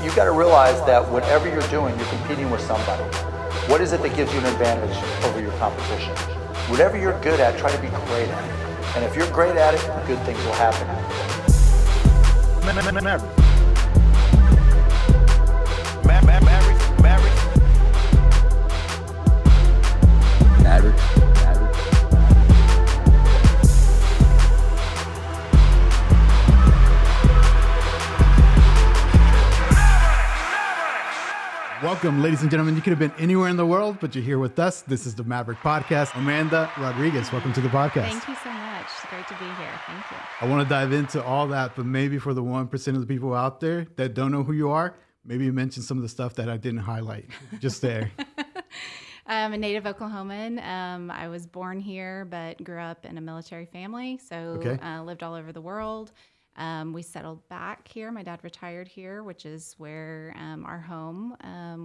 you got to realize that whatever you're doing, you're competing with somebody. What is it that gives you an advantage over your competition? Whatever you're good at, try to be great at it. And if you're great at it, good things will happen. Maverick. Welcome, ladies and gentlemen. You could have been anywhere in the world, but you're here with us. This is the Maverick Podcast. Amanda Rodriguez, welcome to the podcast. Thank you so much. It's great to be here. Thank you. I want to dive into all that, but maybe for the 1% of the people out there that don't know who you are, maybe you mention some of the stuff that I didn't highlight just there. I'm a native Oklahoman. I was born here, but grew up in a military family. So lived all over the world. We settled back here. My dad retired here, which is where our home,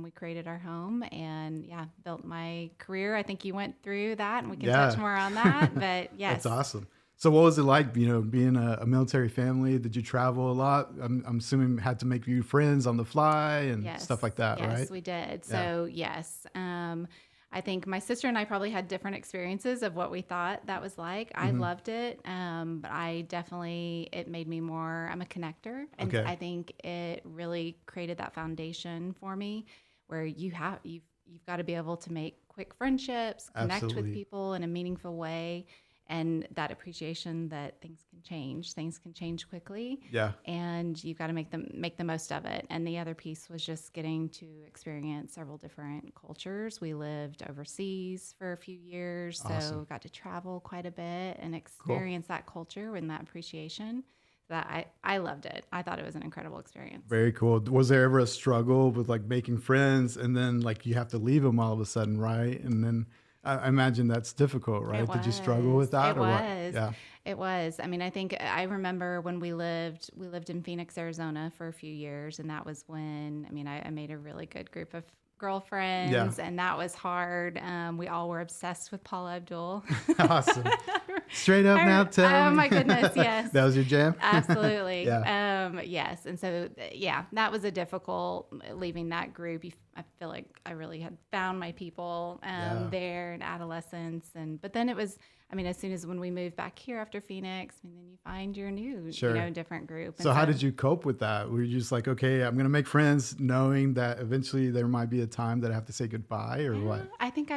we created our home and built my career. I think you went through that and we can touch more on that, but yes. That's awesome. So what was it like, being a military family? Did you travel a lot? I'm assuming you had to make new friends on the fly and stuff like that, right? Yes, we did. So yes. I think my sister and I probably had different experiences of what we thought that was like. I loved it, but it made me more, I'm a connector. And I think it really created that foundation for me where you've got to be able to make quick friendships, connect with people in a meaningful way. And that appreciation that things can change quickly. Yeah. And you've got to make the most of it. And the other piece was just getting to experience several different cultures. We lived overseas for a few years, so got to travel quite a bit and experience that culture and that appreciation. That I loved it. I thought it was an incredible experience. Very cool. Was there ever a struggle with like making friends and then like you have to leave them all of a sudden, right? And then I imagine that's difficult, right? Did you struggle with that? It was. I mean, I remember when we lived in Phoenix, Arizona for a few years. And that was when, I made a really good group of girlfriends and that was hard. We all were obsessed with Paula Abdul. Awesome. Straight up now, tell me. Oh my goodness, yes. That was your jam? Absolutely. Yes. And so, that was a difficult leaving that group. I feel like I really had found my people there in adolescence. But then it was, as soon as when we moved back here after Phoenix, then you find your new, different group. So how did you cope with that? Were you just like, okay, I'm going to make friends knowing that eventually there might be a time that I have to say goodbye or what? I think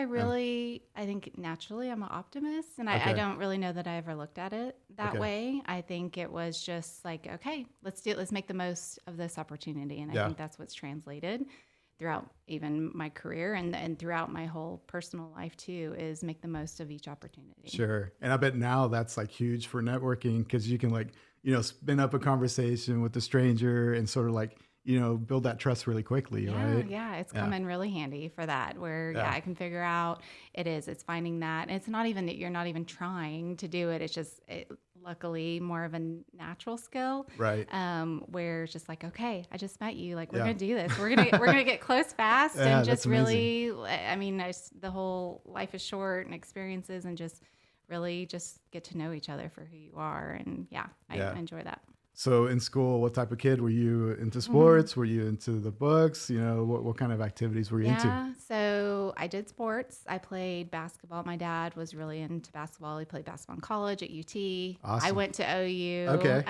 naturally I'm an optimist and I don't really know that I ever looked at it that way. I think it was just like, okay, let's make the most of this opportunity. And I think that's what's translated throughout even my career and throughout my whole personal life too, is make the most of each opportunity. Sure. And I bet now that's like huge for networking because you can spin up a conversation with a stranger and sort of like, build that trust really quickly, right? Yeah, it's come in really handy for that where I can figure out it's finding that. And it's not even that you're not even trying to do it. It's just luckily more of a natural skill. Right. Where it's just like, okay, I just met you. Like we're going to do this. We're going to get close fast and just really, the whole life is short and experiences and just really just get to know each other for who you are. And I enjoy that. So in school, what type of kid were you into sports? Were you into the books? What kind of activities were you into? So I did sports. I played basketball. My dad was really into basketball. He played basketball in college at UT. Awesome. I went to OU. Okay.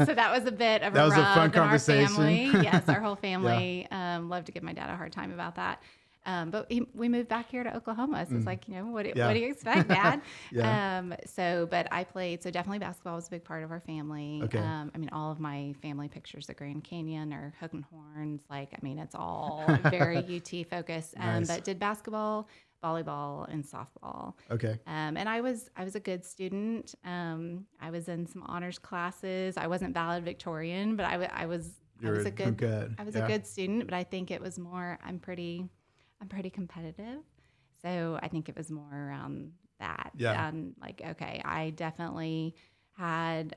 So that was a bit of a fun conversation. Our family. Yes, our whole family loved to give my dad a hard time about that. But we moved back here to Oklahoma. So it's like, what do you expect, Dad? But I played, so definitely basketball was a big part of our family. Okay. All of my family pictures at Grand Canyon or Hook and Horns, it's all very UT focused. Nice. But did basketball, volleyball, and softball. Okay. And I was a good student. I was in some honors classes. I wasn't valedictorian, but I was a good student. But I think it was more, I'm pretty competitive. So I think it was more around that. Yeah. I definitely had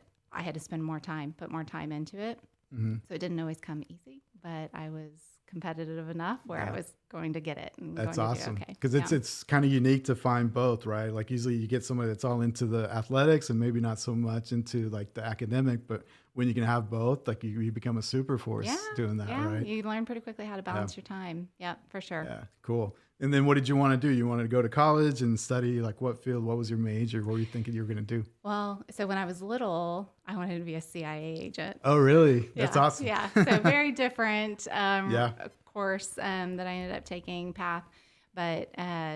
to spend more time, put more time into it. Mm-hmm. So it didn't always come easy, but I was competitive enough where I was going to get it. And that's awesome. Because it's kind of unique to find both, right? Like usually you get somebody that's all into the athletics and maybe not so much into like the academic, but when you can have both, like you become a super force doing that, right? You learn pretty quickly how to balance your time. Yeah, for sure. Yeah, cool. And then what did you want to do? You wanted to go to college and study like what field? What was your major? What were you thinking you were going to do? Well, so when I was little, I wanted to be a CIA agent. Oh, really? That's awesome. Yeah. So very different course that I ended up taking path. But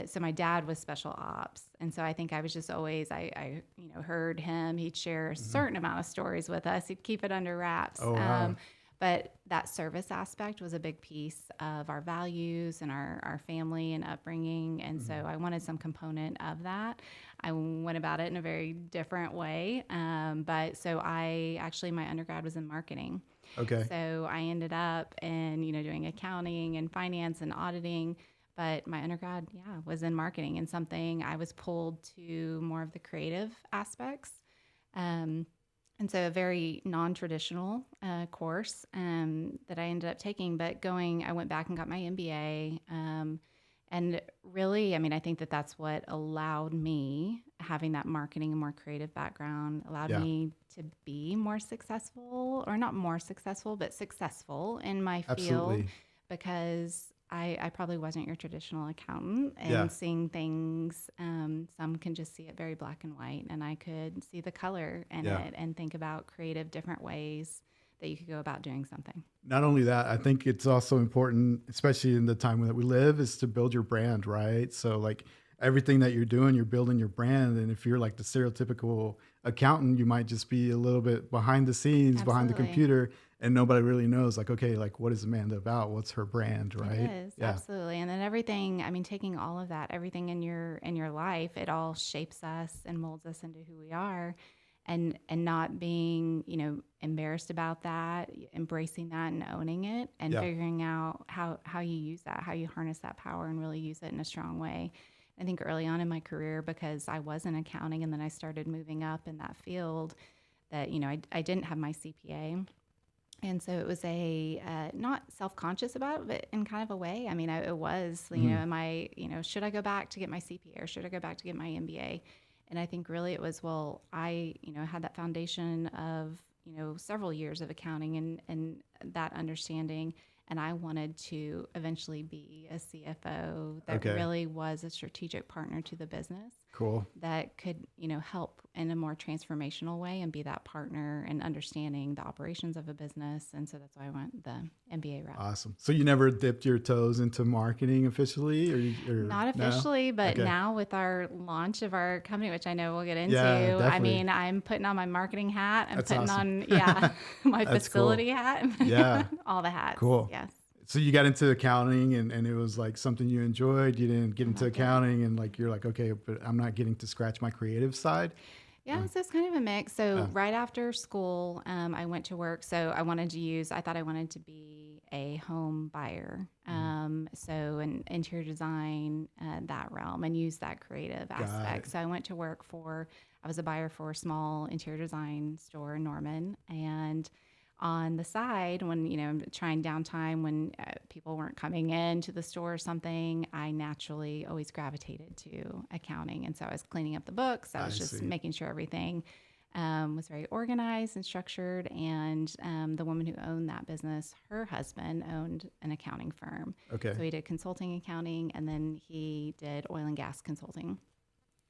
so my dad was special ops. And so I think I was just always, I heard him, he'd share a certain amount of stories with us. He'd keep it under wraps. Oh, wow. But that service aspect was a big piece of our values and our family and upbringing. And so I wanted some component of that. I went about it in a very different way. But so my undergrad was in marketing. Okay. So I ended up in, doing accounting and finance and auditing. But my undergrad, was in marketing and something I was pulled to more of the creative aspects. And so a very non-traditional course that I ended up taking, but I went back and got my MBA. And really, I think that that's what allowed me, having that marketing and more creative background, allowed me to be more successful, or not more successful, but successful in my field. Because I probably wasn't your traditional accountant, and seeing things, some can just see it very black and white, and I could see the color in it and think about creative different ways that you could go about doing something. Not only that, I think it's also important, especially in the time that we live, is to build your brand, right? So like everything that you're doing, you're building your brand. And if you're like the stereotypical accountant, you might just be a little bit behind the scenes, behind the computer, and nobody really knows, like, okay, like what is Amanda about? What's her brand, right? It is, absolutely. And then everything, taking all of that, everything in your life, it all shapes us and molds us into who we are. And not being, embarrassed about that, embracing that and owning it, and figuring out how you use that, how you harness that power and really use it in a strong way. I think early on in my career, because I was in accounting and then I started moving up in that field, that, I didn't have my CPA. And so it was not self-conscious about it, but in kind of a way. It was, am I, should I go back to get my CPA, or should I go back to get my MBA? And I think really it was, I, had that foundation of, several years of accounting and that understanding. And I wanted to eventually be a CFO that really was a strategic partner to the business. Cool. That could, help in a more transformational way and be that partner and understanding the operations of a business. And so that's why I went the MBA route. Awesome. So you never dipped your toes into marketing officially? Not officially, but now with our launch of our company, which I know we'll get into, I'm putting on my marketing hat. I'm putting on my facility hat. Yeah. All the hats. Cool. Yes. So you got into accounting and it was like something you enjoyed. You didn't get into accounting and like, you're like, okay, but I'm not getting to scratch my creative side. Yeah, so it's kind of a mix. So right after school, I went to work. So I thought I wanted to be a home buyer. So in interior design, that realm, and use that creative aspect. So I went to work I was a buyer for a small interior design store in Norman. And on the side, when, trying downtime, when people weren't coming in to the store or something, I naturally always gravitated to accounting. And so I was cleaning up the books. I was just making sure everything was very organized and structured. And the woman who owned that business, her husband owned an accounting firm. Okay. So he did consulting accounting, and then he did oil and gas consulting.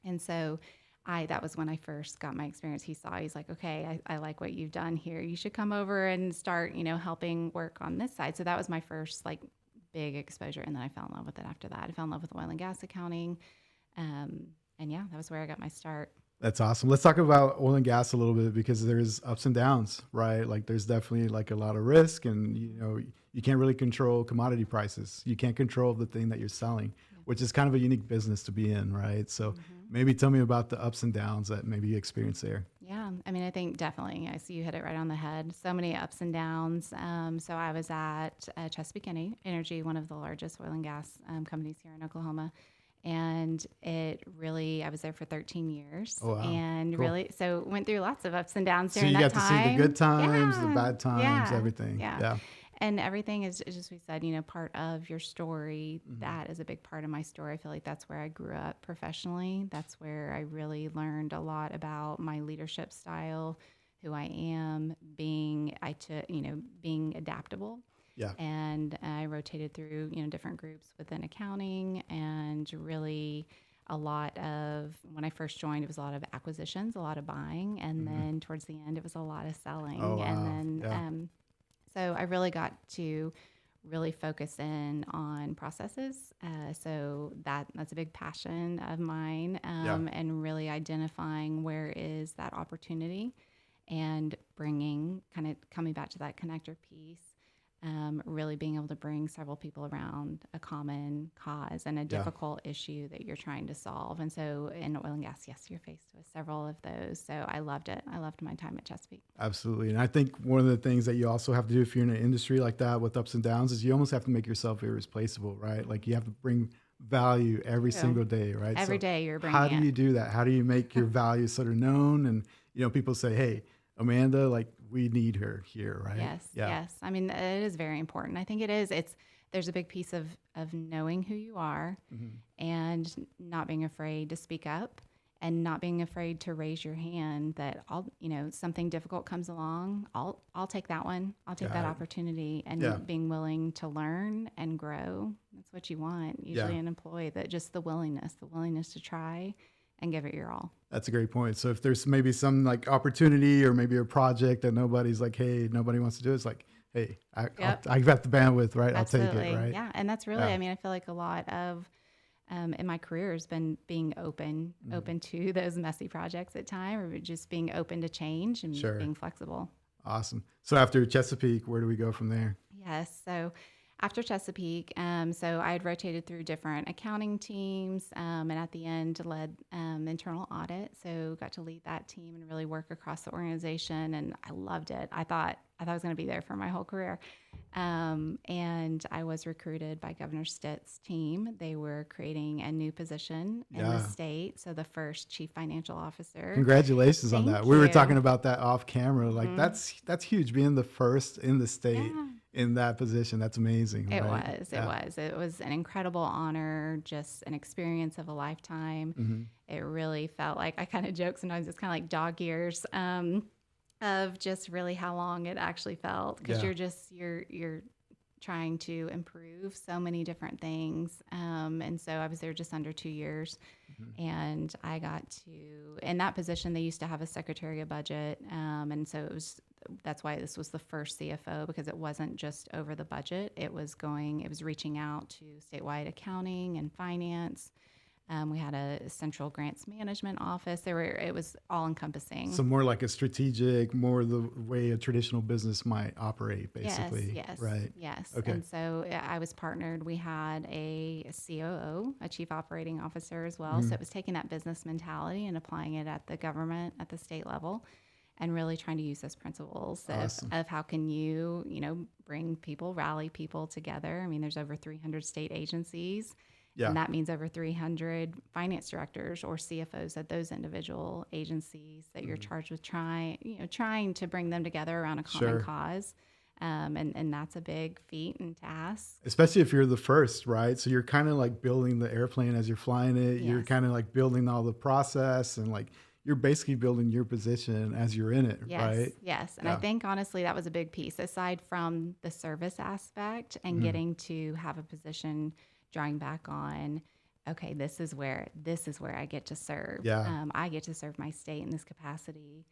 And so that was when I first got my experience. He's like, okay, I like what you've done here. You should come over and start, helping work on this side. So that was my first big exposure. And then I fell in love with it after that. I fell in love with oil and gas accounting. And that was where I got my start. That's awesome. Let's talk about oil and gas a little bit, because there's ups and downs, right? Like there's definitely a lot of risk, and you can't really control commodity prices. You can't control the thing that you're selling, which is kind of a unique business to be in, right? So maybe tell me about the ups and downs that maybe you experienced there. Yeah, I think definitely. I see you hit it right on the head. So many ups and downs. So I was at Chesapeake Energy, one of the largest oil and gas companies here in Oklahoma. And I was there for 13 years. Oh, wow. And cool. So went through lots of ups and downs during that time. So you got to see the good times, the bad times, everything. Yeah. And everything is just, we said, part of your story. Mm-hmm. That is a big part of my story. I feel like that's where I grew up professionally. That's where I really learned a lot about my leadership style, who I am, being adaptable. Yeah. And I rotated through, different groups within accounting, and really a lot of, when I first joined, it was a lot of acquisitions, a lot of buying. And then towards the end, it was a lot of selling. Oh, wow. And then, so I really got to really focus in on processes. So that's a big passion of mine, and really identifying where is that opportunity and coming back to that connector piece. Really being able to bring several people around a common cause and a difficult issue that you're trying to solve. And so in oil and gas, yes, you're faced with several of those. So I loved it. I loved my time at Chesapeake. Absolutely. And I think one of the things that you also have to do if you're in an industry like that with ups and downs is you almost have to make yourself irreplaceable, right? Like you have to bring value every single day, right? Every day you're bringing How do you do that? How do you make your value sort of known? And, people say, hey, Amanda, like we need her here, right? Yes. I mean, it is very important. I think it is. There's a big piece of knowing who you are and not being afraid to speak up and not being afraid to raise your hand that something difficult comes along. I'll take that one. I'll take that opportunity, and being willing to learn and grow. That's what you want. Usually an employee, that just the willingness to try and give it your all. That's a great point. So if there's maybe some like opportunity or maybe a project that nobody's like, hey, nobody wants to do it, it's like, hey, I got the bandwidth, right? Absolutely. I'll take it, right? Yeah, and that's really, I mean, I feel like a lot of in my career has been being open to those messy projects at times, or just being open to change and being flexible. Awesome. So after Chesapeake, where do we go from there? Yes. So after Chesapeake, so I had rotated through different accounting teams, and at the end led internal audit. So got to lead that team and really work across the organization, and I loved it. I thought I was going to be there for my whole career, and I was recruited by Governor Stitt's team. They were creating a new position in the state, so the first chief financial officer. Congratulations on Thank that. you. We were talking about that off camera. Like that's huge, being the first in the state. Yeah. In that position. That's amazing. It right? It was an incredible honor, just an experience of a lifetime. It really felt like, I kind of joke sometimes, it's kind of like dog years of just really how long it actually felt, because you're trying to improve so many different things. And so I was there just under 2 years, and I got to, in that position, they used to have a secretary of budget. And so that's why this was the first CFO, because it wasn't just over the budget. It was reaching out to statewide accounting and finance. We had a central grants management office. It was all encompassing. So more like a strategic, more the way a traditional business might operate, basically. Yes. Right. Yes. Okay. And so I was partnered. We had a COO, a chief operating officer as well. So it was taking that business mentality and applying it at the government, at the state level, and really trying to use those principles of how can you, bring people, rally people together. I mean, there's over 300 state agencies. Yeah. And that means over 300 finance directors or CFOs at those individual agencies that you're charged with trying to bring them together around a common cause. And that's a big feat and task. Especially if you're the first, right? So you're kind of like building the airplane as you're flying it. Yes. You're kind of like building all the process, and like you're basically building your position as you're in it, right? Yes. And I think honestly that was a big piece, aside from the service aspect and getting to have a position drawing back on, okay, this is where I get to serve. Yeah. I get to serve my state in this capacity.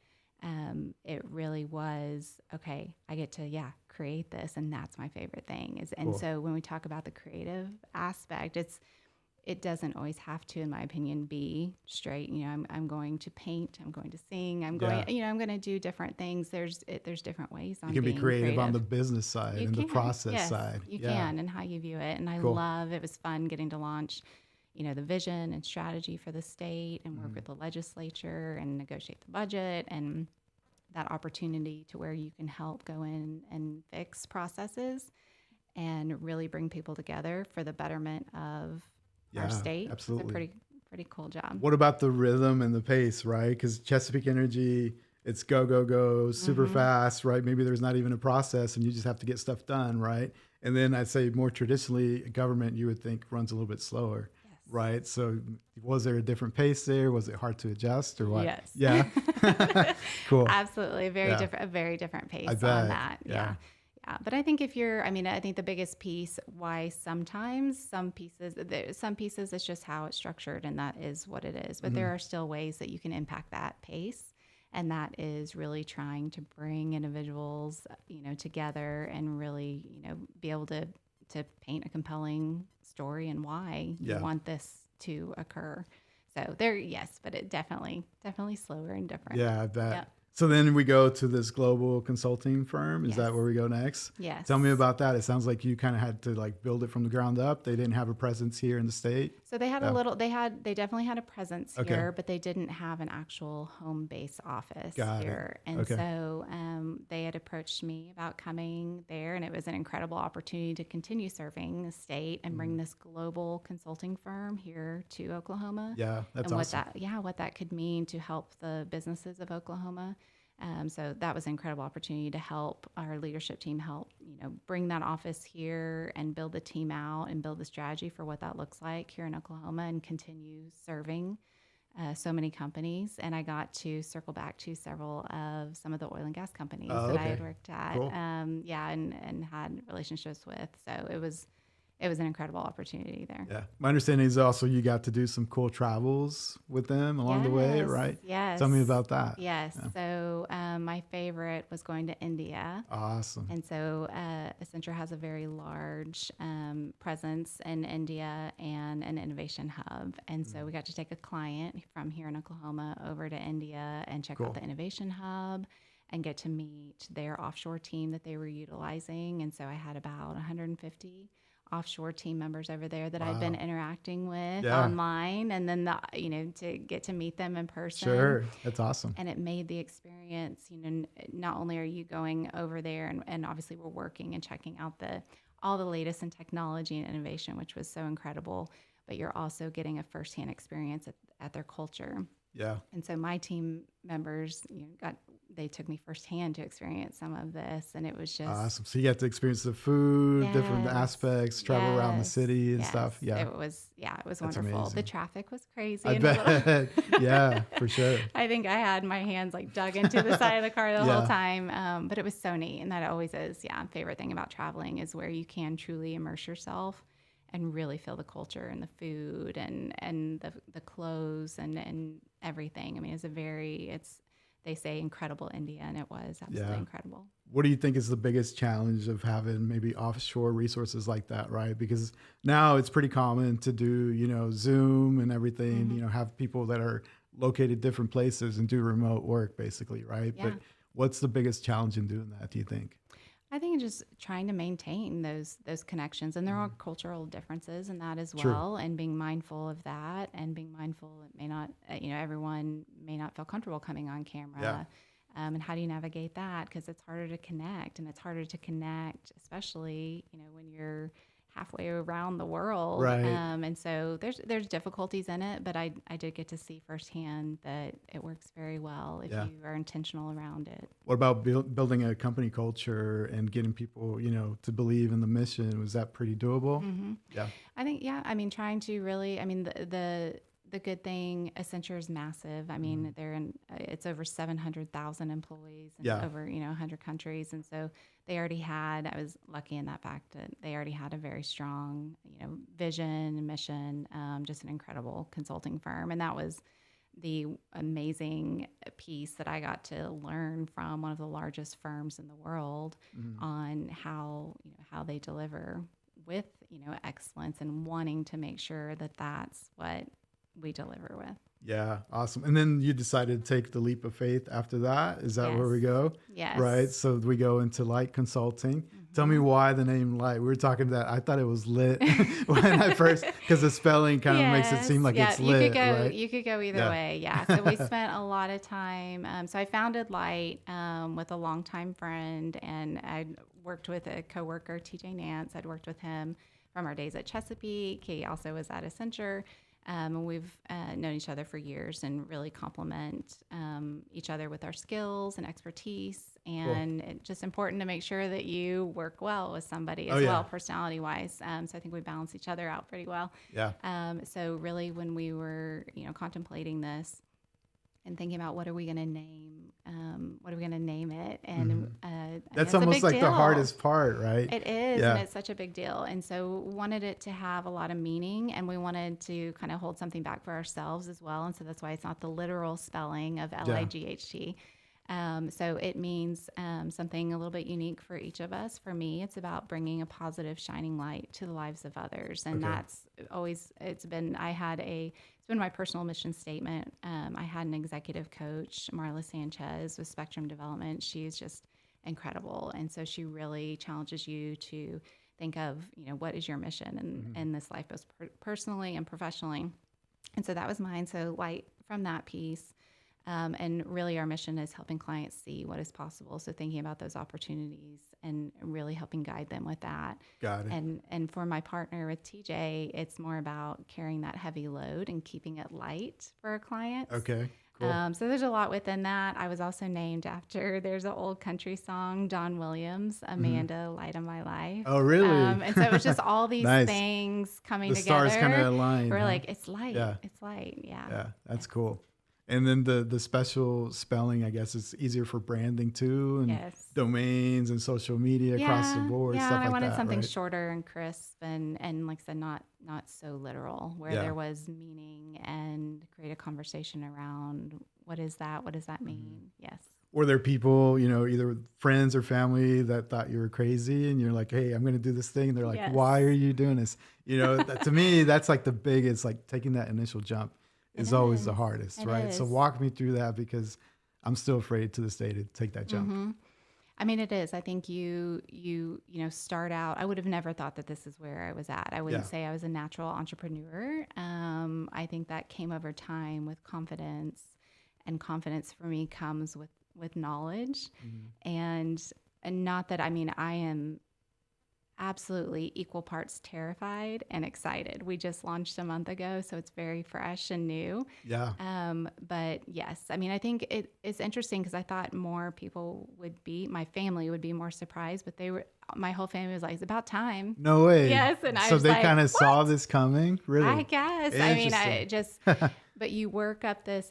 It really was, okay, I get to, create this. And that's my favorite thing And so when we talk about the creative aspect, it doesn't always have to, in my opinion, be straight. I'm going to paint, I'm going to sing, I'm going to do different things. There's different ways on being creative. You can be creative on the business side and the process side. You can, and how you view it. And I love, it was fun getting to launch, the vision and strategy for the state and work with the legislature and negotiate the budget, and that opportunity to where you can help go in and fix processes and really bring people together for the betterment of our state. Absolutely. It's a pretty cool job. What about the rhythm and the pace, right? Because Chesapeake Energy, it's go, super fast, right? Maybe there's not even a process and you just have to get stuff done, right? And then I'd say more traditionally, government, you would think, runs a little bit slower. Right. So was there a different pace there? Was it hard to adjust or what? Yes. Yeah. Cool. Absolutely. A very different pace on that. Yeah. But I think I think the biggest piece why sometimes some pieces it's just how it's structured and that is what it is. But there are still ways that you can impact that pace. And that is really trying to bring individuals, together and really, be able to paint a compelling story and why you want this to occur. So but it definitely slower and different. Yeah, I bet. Yep. So then we go to this global consulting firm. Is that where we go next? Yes. Tell me about that. It sounds like you kind of had to like build it from the ground up. They didn't have a presence here in the state. So they had they definitely had a presence here, but they didn't have an actual home base office here. And so they had approached me about coming there, and it was an incredible opportunity to continue serving the state and bring this global consulting firm here to Oklahoma. Yeah, that's awesome. What that could mean to help the businesses of Oklahoma. So that was an incredible opportunity to help our leadership team bring that office here and build the team out and build the strategy for what that looks like here in Oklahoma and continue serving so many companies. And I got to circle back to several of some of the oil and gas companies that I had worked at, cool. and had relationships with. So it was an incredible opportunity there. Yeah. My understanding is also you got to do some cool travels with them along the way, right? Yes. Tell me about that. Yes. Yeah. So my favorite was going to India. Awesome. And so Accenture has a very large presence in India and an innovation hub. And so we got to take a client from here in Oklahoma over to India and check out the innovation hub and get to meet their offshore team that they were utilizing. And so I had about 150 offshore team members over there that I'd been interacting with online, and then to get to meet them in person. Sure, that's awesome. And it made the experience, not only are you going over there and obviously we're working and checking out all the latest in technology and innovation, which was so incredible, but you're also getting a firsthand experience at their culture. Yeah. And so my team members, they took me firsthand to experience some of this, and it was just awesome. So you got to experience the food, different aspects, travel around the city and stuff. Yeah. It was wonderful. Amazing. The traffic was crazy. I bet. Yeah, for sure. I think I had my hands dug into the side of the car the whole time. But it was so neat. And that always is, favorite thing about traveling is where you can truly immerse yourself and really feel the culture and the food and the clothes and everything. I mean, they say incredible India, and it was absolutely incredible. What do you think is the biggest challenge of having maybe offshore resources like that, right? Because now it's pretty common to do, Zoom and everything, have people that are located different places and do remote work basically, right? Yeah. But what's the biggest challenge in doing that, do you think? I think just trying to maintain those connections, and there are cultural differences in that as well, and being mindful of that, and being mindful it may not, everyone may not feel comfortable coming on camera, and how do you navigate that? Because it's harder to connect, and it's harder to connect, especially when you're halfway around the world, right? And so there's difficulties in it, but I did get to see firsthand that it works very well if you are intentional around it. What about building a company culture and getting people, to believe in the mission? Was that pretty doable? Mm-hmm. Yeah, I think trying to really, the good thing, Accenture is massive. I mean, it's over 700,000 employees in over 100 countries, and so they already had. I was lucky in that fact that they already had a very strong, vision and mission. Just an incredible consulting firm, and that was the amazing piece that I got to learn from one of the largest firms in the world on how they deliver with excellence and wanting to make sure that that's what we deliver with. Yeah, awesome. And then you decided to take the leap of faith after that. Is that where we go? Yes. Right. So we go into LYT Consulting. Tell me why the name LYT. We were talking that. I thought it was lit when I first, because the spelling kind of makes it seem like it's lit. Right? You could go either way. Yeah. So we spent a lot of time. So I founded LYT with a longtime friend, and I worked with a coworker, TJ Nance. I'd worked with him from our days at Chesapeake. He also was at Accenture. And we've known each other for years and really complement each other with our skills and expertise. And it's just important to make sure that you work well with somebody as well, personality-wise. So I think we balance each other out pretty well. Yeah. So really, when we were, contemplating this and thinking about what are we going to name it, and that's almost like the hardest part, right? It is, and it's such a big deal. And so wanted it to have a lot of meaning, and we wanted to kind of hold something back for ourselves as well. And so that's why it's not the literal spelling of LIGHT. So it means something a little bit unique for each of us. For me, it's about bringing a positive, shining light to the lives of others. And that's always, it's been my personal mission statement. I had an executive coach, Marla Sanchez, with Spectrum Development. She's just incredible. And so she really challenges you to think of, what is your mission in this life, both personally and professionally. And so that was mine. So light from that piece. And really our mission is helping clients see what is possible. So thinking about those opportunities and really helping guide them with that. Got it. And for my partner with TJ, it's more about carrying that heavy load and keeping it light for our clients. Okay. Cool. So there's a lot within that. I was also named after, there's an old country song, Don Williams, Amanda, Light of My Life. Oh, really? And so it was just all these things coming together. The stars kind of aligned. We're like, it's light. Yeah. It's light. Yeah. Yeah. That's cool. And then the special spelling, I guess, is easier for branding too, and domains and social media across the board. Yeah, stuff and I wanted something right? shorter and crisp, and like I said, not so literal, where there was meaning and create a conversation around what is that? What does that mean? Yes. Were there people, either friends or family that thought you were crazy, and you're like, "Hey, I'm going to do this thing," and they're like, "Why are you doing this?" That, to me, that's like the biggest, like taking that initial jump. Is always the hardest, right? So walk me through that, because I'm still afraid to this day to take that jump. Mm-hmm. I mean, it is. I think you start out. I would have never thought that this is where I was at. I wouldn't say I was a natural entrepreneur. I think that came over time with confidence, and confidence for me comes with knowledge, and not that I am absolutely equal parts terrified and excited. We just launched a month ago, so it's very fresh and new. Yeah. But yes, I think it's interesting, because I thought more people my family would be more surprised, but my whole family was like, it's about time. No way. Yes. And I so was they like, kind of saw this coming, really? I guess. I just, but you work up this,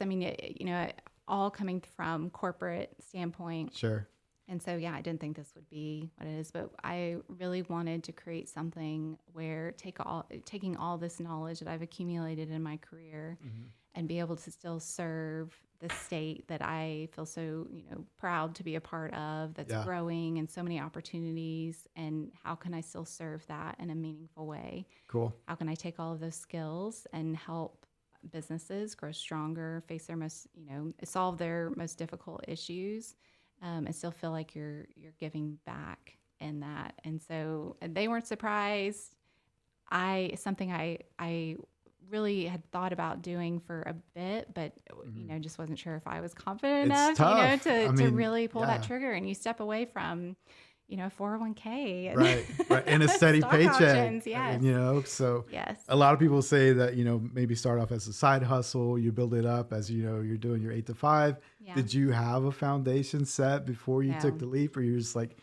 all coming from corporate standpoint. Sure. And so, I didn't think this would be what it is, but I really wanted to create something where taking all this knowledge that I've accumulated in my career and be able to still serve the state that I feel so, proud to be a part of, that's growing and so many opportunities. And how can I still serve that in a meaningful way? Cool. How can I take all of those skills and help businesses grow stronger, face their solve their most difficult issues? And still feel like you're giving back in that. And so they weren't surprised. Something I really had thought about doing for a bit, but just wasn't sure if I was confident enough, to really pull that trigger. And you step away from 401k and right, and a steady paycheck. Yes. So a lot of people say that maybe start off as a side hustle, you build it up as you're doing your 8 to 5. Yeah. Did you have a foundation set before you took the leap, or you're just like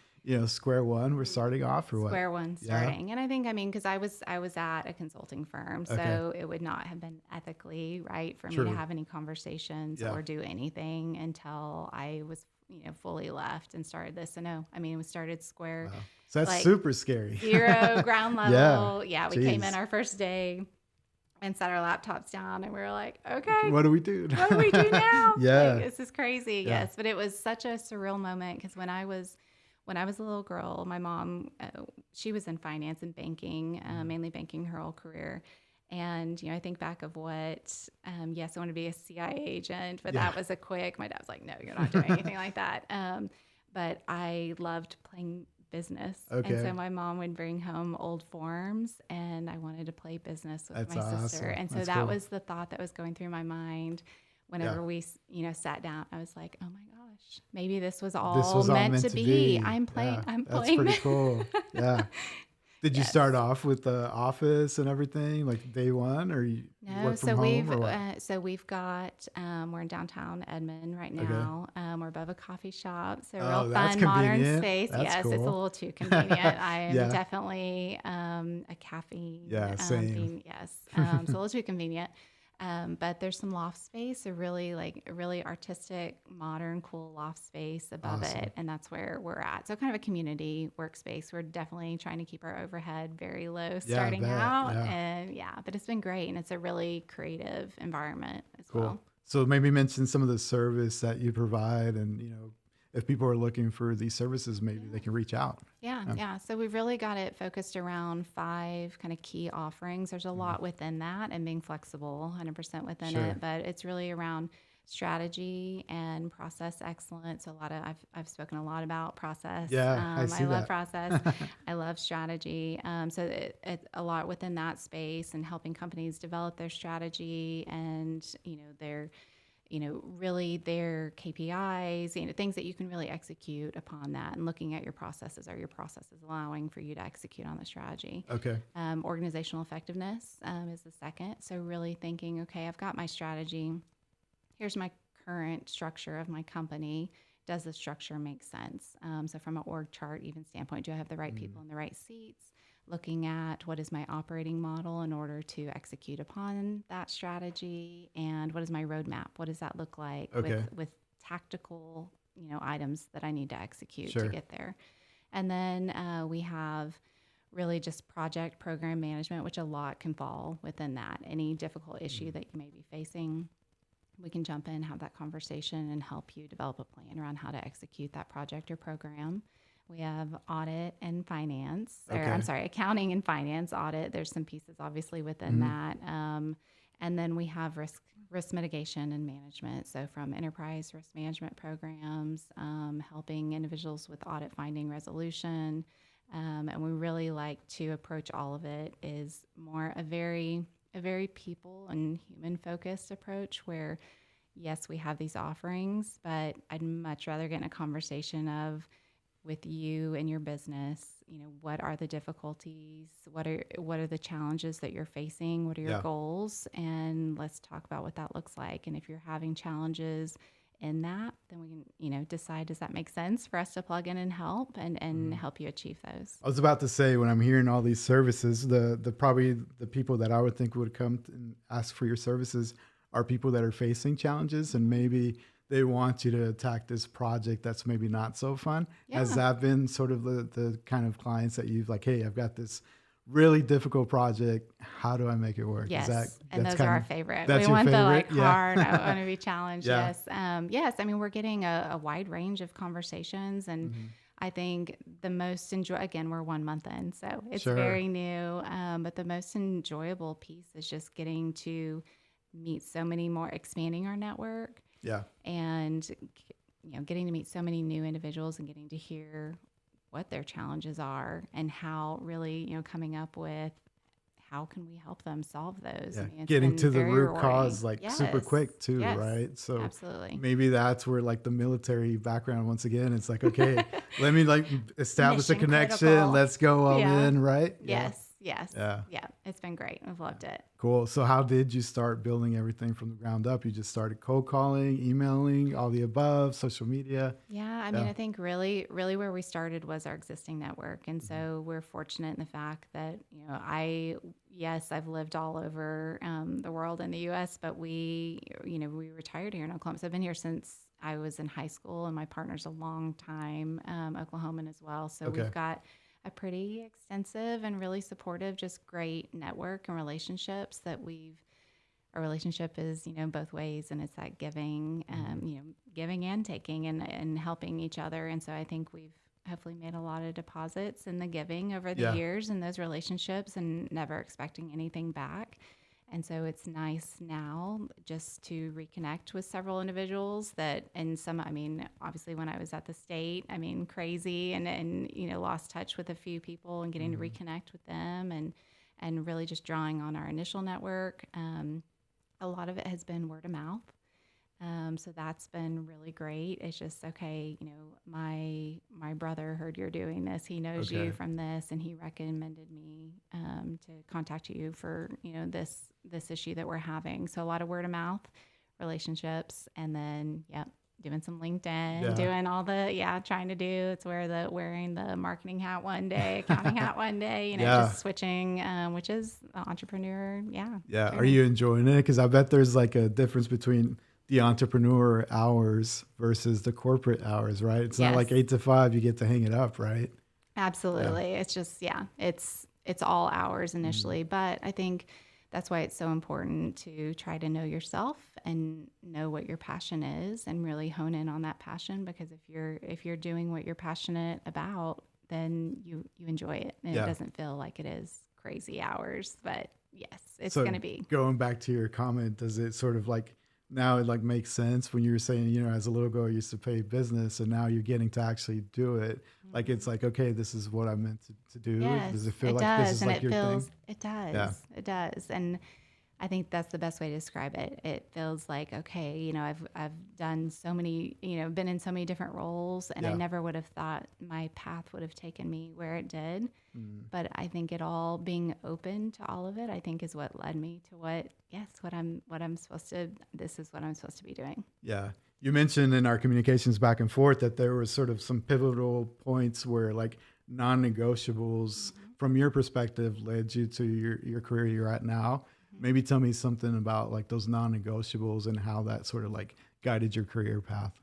square one, we're starting off, or what? Square one starting. And I think because I was at a consulting firm, so it would not have been ethically right for me to have any conversations or do anything until I was fully left and started this. So no, we started square. Wow. So that's super scary. 0 ground level. We came in our first day and set our laptops down, and we were like, okay, what do we do? What do we do now? Yeah. This is crazy. Yeah. Yes. But it was such a surreal moment, because when I was a little girl, my mom, she was in finance and banking, mainly banking her whole career. And, I think back of what, yes, I want to be a CIA agent, but that was my dad was like, no, you're not doing anything like that. But I loved playing business. Okay. And so my mom would bring home old forms, and I wanted to play business with my sister. And so that was the thought that was going through my mind whenever we, sat down. I was like, oh my gosh, maybe this was all meant to be. I'm playing. That's pretty cool. Yeah. Did you start off with the office and everything, like day one, or you work from home? We've got, we're in downtown Edmond right now. Okay. We're above a coffee shop. So real fun, modern space. Yes, cool. It's a little too convenient. I am definitely a caffeine. Yeah, same. Being, yes. So a little too convenient. But there's some loft space, a really artistic, modern, cool loft space above it. And that's where we're at. So kind of a community workspace. We're definitely trying to keep our overhead very low starting out. Yeah. And but it's been great. And it's a really creative environment as well. So maybe mention some of the service that you provide, and, if people are looking for these services, maybe they can reach out. Yeah. So we've really got it focused around 5 kind of key offerings. There's a lot within that, and being flexible 100% within it, but it's really around strategy and process excellence. So I've spoken a lot about process. Yeah, I love process. I love strategy. So it's a lot within that space, and helping companies develop their strategy and, really their KPIs, things that you can really execute upon that, and looking at your processes. Are your processes allowing for you to execute on the strategy? Okay. Organizational effectiveness is the second. So really thinking, okay, I've got my strategy. Here's my current structure of my company. Does the structure make sense? So from an org chart even standpoint, do I have the right people in the right seats? Looking at what is my operating model in order to execute upon that strategy, and what is my roadmap? What does that look like with tactical, items that I need to execute to get there? And then we have really just project program management, which a lot can fall within that. Any difficult issue that you may be facing, we can jump in, have that conversation, and help you develop a plan around how to execute that project or program. We have audit and finance, accounting and finance. Audit, there's some pieces obviously within that. And then we have risk mitigation and management. So from enterprise risk management programs, helping individuals with audit finding resolution. And we really like to approach all of it is more a very people and human focused approach, where yes, we have these offerings, but I'd much rather get in a conversation of, with you and your business, what are the difficulties? What are the challenges that you're facing? What are your goals? And let's talk about what that looks like. And if you're having challenges in that, then we can, decide, does that make sense for us to plug in and help and help you achieve those? I was about to say, when I'm hearing all these services, the probably the people that I would think would come and ask for your services are people that are facing challenges, and maybe they want you to attack this project that's maybe not so fun. Yeah. Has that been sort of the kind of clients that you've hey, I've got this really difficult project. How do I make it work? Yes, and those are our favorite. We want the hard, I want to be challenged. Yes. Yes. I mean, we're getting a wide range of conversations, and I think the most again, we're 1 month in, so it's very new. But the most enjoyable piece is just getting to meet so many more, expanding our network. Yeah. And, getting to meet so many new individuals and getting to hear what their challenges are, and how really, coming up with how can we help them solve those. Yeah. I mean, getting to the root cause, super quick too, right? So absolutely. Maybe that's where the military background, once again, it's okay, let me establish a connection. Critical. Let's go all in, right? Yes. Yes. Yeah. It's been great. We've loved it. Cool. So how did you start building everything from the ground up? You just started cold calling, emailing, all the above, social media? Yeah. I mean, I think really where we started was our existing network. And so we're fortunate in the fact that, I've lived all over the world in the U.S., but we retired here in Oklahoma. So I've been here since I was in high school, and my partner's a long time Oklahoman as well. So we've got a pretty extensive and really supportive, just great network and relationships that our relationship is, both ways, and it's that giving, giving and taking and helping each other. And so I think we've hopefully made a lot of deposits in the giving over the years in those relationships, and never expecting anything back. And so it's nice now just to reconnect with several individuals obviously when I was at the state, crazy and lost touch with a few people, and getting to reconnect with them and really just drawing on our initial network. A lot of it has been word of mouth. So that's been really great. It's just, okay, my brother heard you're doing this. He knows you from this, and he recommended me to contact you for, this issue that we're having. So a lot of word of mouth relationships, and then, doing some LinkedIn, doing all the, trying to do, it's wearing the marketing hat one day, accounting hat one day, just switching, which is the entrepreneur. Yeah. Yeah. Are you enjoying it? Because I bet there's like a difference between the entrepreneur hours versus the corporate hours, right? It's not like 8 to 5, you get to hang it up, right? Absolutely. Yeah. It's just, it's all hours initially, but I think that's why it's so important to try to know yourself and know what your passion is and really hone in on that passion, because if you're doing what you're passionate about, then you enjoy it, and it doesn't feel like it is crazy hours. But yes, it's going to be. Going back to your comment, does it sort of like, now it like makes sense when you were saying, as a little girl I used to pay business, and now you're getting to actually do it. Like, it's like, okay, this is what I'm meant to do. Yes, does it feel like this is like your thing? It does. It does. And I think that's the best way to describe it. It feels like, okay, I've done so many, been in so many different roles, and I never would have thought my path would have taken me where it did. But I think it all, being open to all of it, I think is what led me to this is what I'm supposed to be doing. Yeah. You mentioned in our communications back and forth that there was sort of some pivotal points where like non-negotiables from your perspective led you to your career you're at now. Maybe tell me something about like those non-negotiables and how that sort of like guided your career path.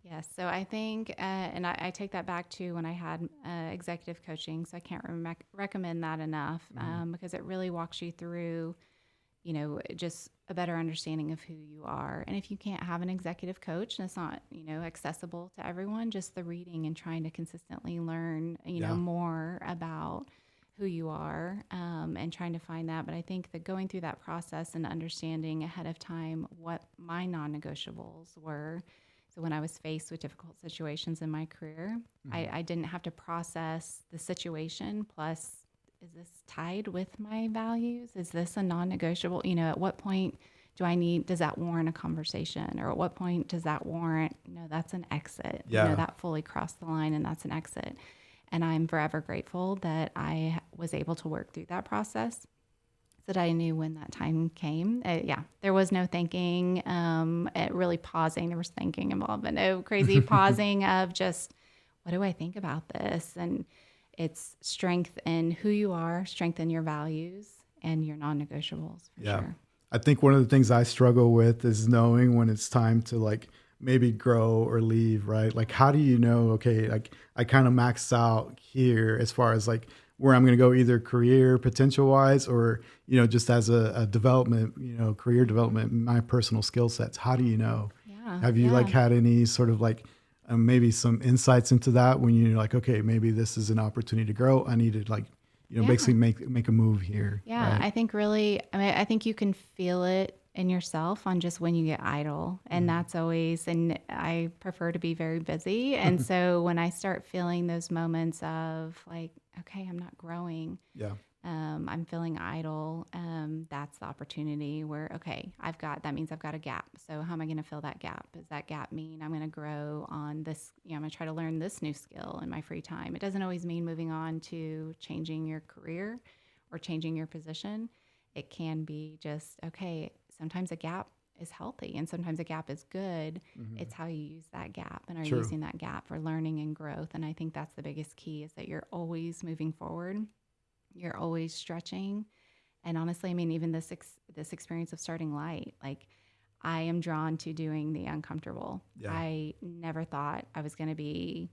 Yes. So I think, and I take that back to when I had executive coaching. So I can't recommend that enough, because it really walks you through, just a better understanding of who you are. And if you can't have an executive coach, and it's not, accessible to everyone, just the reading and trying to consistently learn, more about who you are, and trying to find that. But I think that going through that process and understanding ahead of time what my non-negotiables were. So when I was faced with difficult situations in my career, I didn't have to process the situation. Plus, is this tied with my values? Is this a non-negotiable? At what point does that warrant a conversation? Or at what point does that warrant, that's an exit? That fully crossed the line, and that's an exit. And I'm forever grateful that I was able to work through that process, so that I knew when that time came. There was no thinking, really pausing. There was thinking involved, but no crazy pausing of just, what do I think about this? And it's strength in who you are, strength in your values, and your non-negotiables, for sure. I think one of the things I struggle with is knowing when it's time to like maybe grow or leave, right? Like, how do you know, okay, like I kind of maxed out here as far as like where I'm going to go, either career potential wise or, just as a development, career development, my personal skill sets. How do you know? Have you like had any sort of like maybe some insights into that when you're like, okay, maybe this is an opportunity to grow. I need to like, basically make a move here. Yeah. Right? I think really, I think you can feel it in yourself on just when you get idle. And that's always, and I prefer to be very busy. And so when I start feeling those moments of like, okay, I'm not growing. I'm feeling idle. That's the opportunity where, okay, that means I've got a gap. So how am I going to fill that gap? Does that gap mean I'm going to grow on this? I'm going to try to learn this new skill in my free time. It doesn't always mean moving on to changing your career or changing your position. It can be just, okay, sometimes a gap is healthy and sometimes a gap is good. It's how you use that gap, and are you using that gap for learning and growth. And I think that's the biggest key, is that you're always moving forward. You're always stretching. And honestly, even this experience of starting LYT, like I am drawn to doing the uncomfortable. I never thought I was going to be,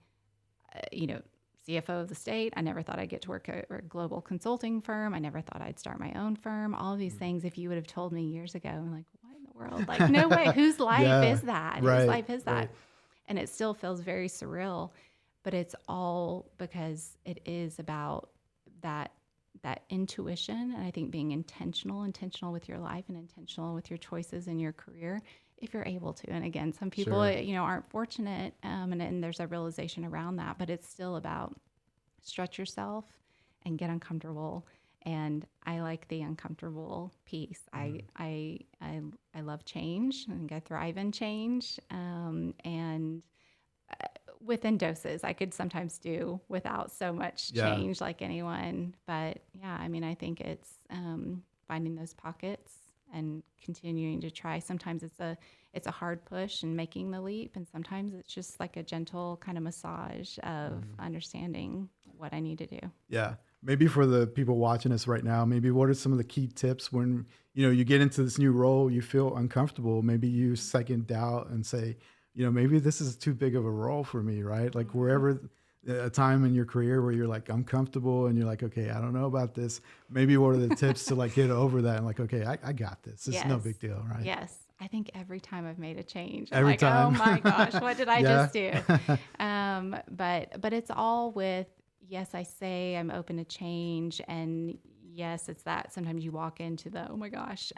CFO of the state. I never thought I'd get to work at a global consulting firm. I never thought I'd start my own firm. All of these things, if you would have told me years ago, I'm like, what in the world? Like, no way. Whose life is that? Right, whose life is that? And it still feels very surreal, but it's all because it is about that intuition. And I think being intentional with your life and intentional with your choices in your career, if you're able to. And again, some people, aren't fortunate, and there's a realization around that, but it's still about stretch yourself and get uncomfortable And I like the uncomfortable piece. I love change. I think I thrive in change. And within doses, I could sometimes do without so much change like anyone. But yeah, I mean, I think it's finding those pockets and continuing to try. Sometimes it's a hard push and making the leap, and sometimes it's just like a gentle kind of massage of understanding what I need to do. Yeah. Maybe for the people watching us right now, maybe what are some of the key tips when, you get into this new role, you feel uncomfortable, maybe you second doubt and say, maybe this is too big of a role for me, right? Like wherever a time in your career where you're like uncomfortable and you're like, okay, I don't know about this. Maybe what are the tips to like get over that and like, okay, I got this. It's no big deal, right? Yes. I think every time I've made a change, I'm like, oh my gosh, what did I just do? But it's all with, yes, I say I'm open to change, and yes, it's that sometimes you walk into the, oh my gosh,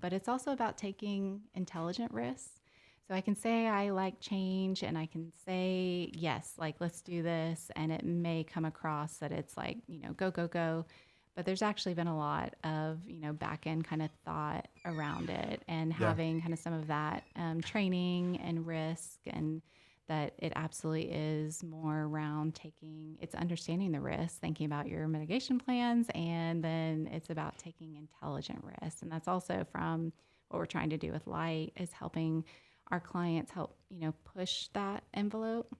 but it's also about taking intelligent risks. So I can say I like change, and I can say, yes, like, let's do this. And it may come across that it's like, go, go, go. But there's actually been a lot of, back end kind of thought around it, and having kind of some of that training and risk, and that it absolutely is more around it's understanding the risk, thinking about your mitigation plans, and then it's about taking intelligent risks. And that's also from what we're trying to do with LYT, is helping our clients help, push that envelope,